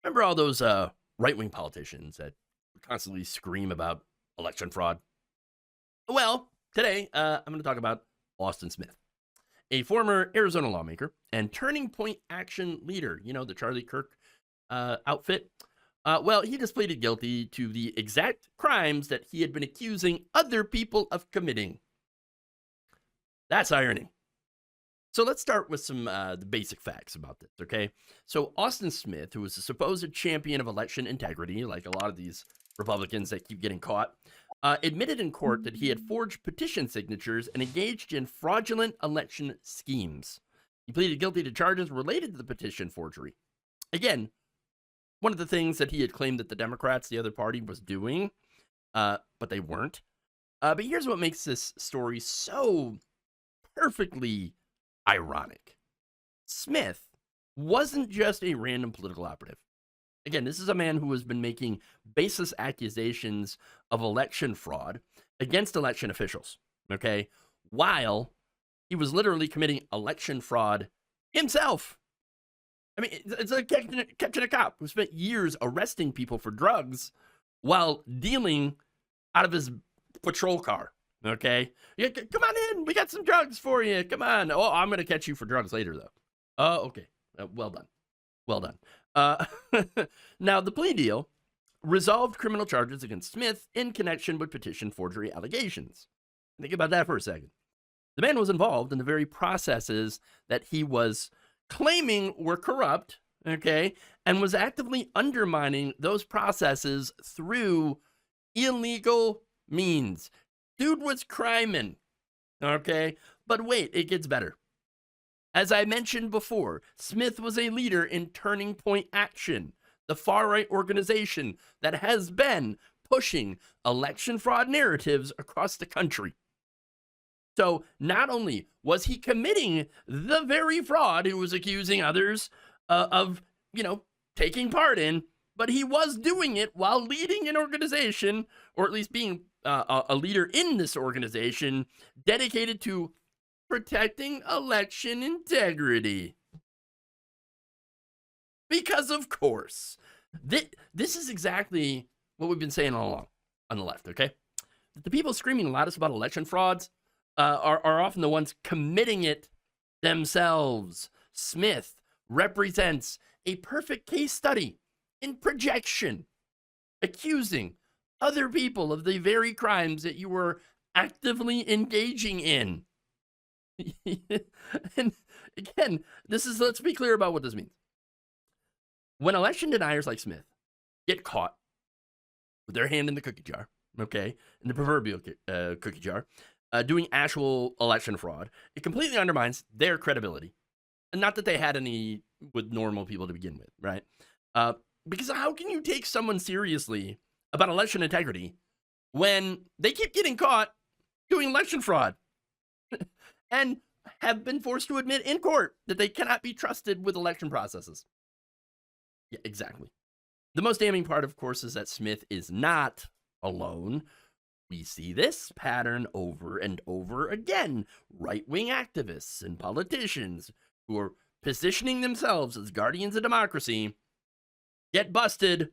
Remember all those right-wing politicians that constantly scream about election fraud? Well, today I'm going to talk about Austin Smith, a former Arizona lawmaker and Turning Point Action leader. You know, the Charlie Kirk outfit. Well, he just pleaded guilty to the exact crimes that he had been accusing other people of committing. That's irony. So let's start with some the basic facts about this, okay? So Austin Smith, who was a supposed champion of election integrity, like a lot of these Republicans that keep getting caught, admitted in court that he had forged petition signatures and engaged in fraudulent election schemes. He pleaded guilty to charges related to the petition forgery. Again, one of the things that he had claimed that the Democrats, the other party, was doing, but they weren't. But here's what makes this story so perfectly ironic. Smith wasn't just a random political operative. Again, this is a man who has been making baseless accusations of election fraud against election officials, okay, while he was literally committing election fraud himself. I mean, it's like catching a cop who spent years arresting people for drugs while dealing out of his patrol car. Okay, yeah, come on in. We got some drugs for you. Come on. Oh, I'm going to catch you for drugs later, though. Oh, okay. Well done. Well done. Now, the plea deal resolved criminal charges against Smith in connection with petition forgery allegations. Think about that for a second. The man was involved in the very processes that he was claiming were corrupt, okay, and was actively undermining those processes through illegal means. Dude was criming, okay? But wait, it gets better. As I mentioned before, Smith was a leader in Turning Point Action, the far-right organization that has been pushing election fraud narratives across the country. So not only was he committing the very fraud he was accusing others of, taking part in, but he was doing it while leading an organization, or at least being a leader in this organization dedicated to protecting election integrity. Because, of course, this is exactly what we've been saying all along on the left, okay? The people screaming loudest about election frauds are often the ones committing it themselves. Smith represents a perfect case study in projection, accusing other people of the very crimes that you were actively engaging in. And again, let's be clear about what this means. When election deniers like Smith get caught with their hand in the cookie jar, okay, in the proverbial cookie jar, doing actual election fraud, it completely undermines their credibility. And not that they had any with normal people to begin with, right? Because how can you take someone seriously about election integrity when they keep getting caught doing election fraud and have been forced to admit in court that they cannot be trusted with election processes? Yeah, exactly. The most damning part, of course, is that Smith is not alone. We see this pattern over and over again. Right-wing activists and politicians who are positioning themselves as guardians of democracy get busted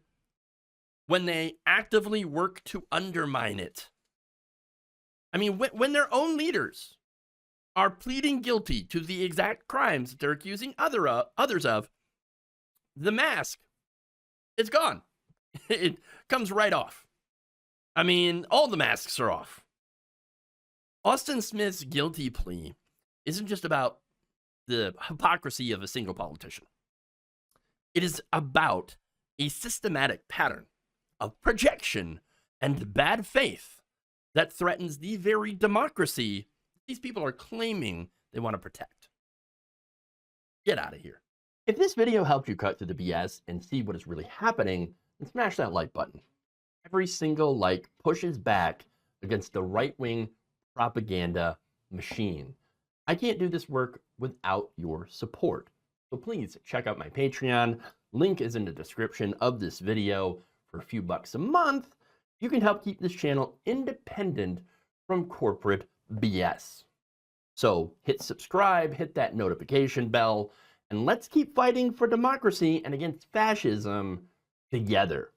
when they actively work to undermine it. I mean, when their own leaders are pleading guilty to the exact crimes that they're accusing others of, the mask, it's gone. It comes right off. I mean, all the masks are off. Austin Smith's guilty plea isn't just about the hypocrisy of a single politician. It is about a systematic pattern of projection and bad faith that threatens the very democracy these people are claiming they want to protect. Get out of here. If this video helped you cut through the BS and see what is really happening, then smash that like button. Every single like pushes back against the right-wing propaganda machine. I can't do this work without your support. So please check out my Patreon. Link is in the description of this video. For a few bucks a month, you can help keep this channel independent from corporate BS. So hit subscribe, hit that notification bell, And let's keep fighting for democracy and against fascism together.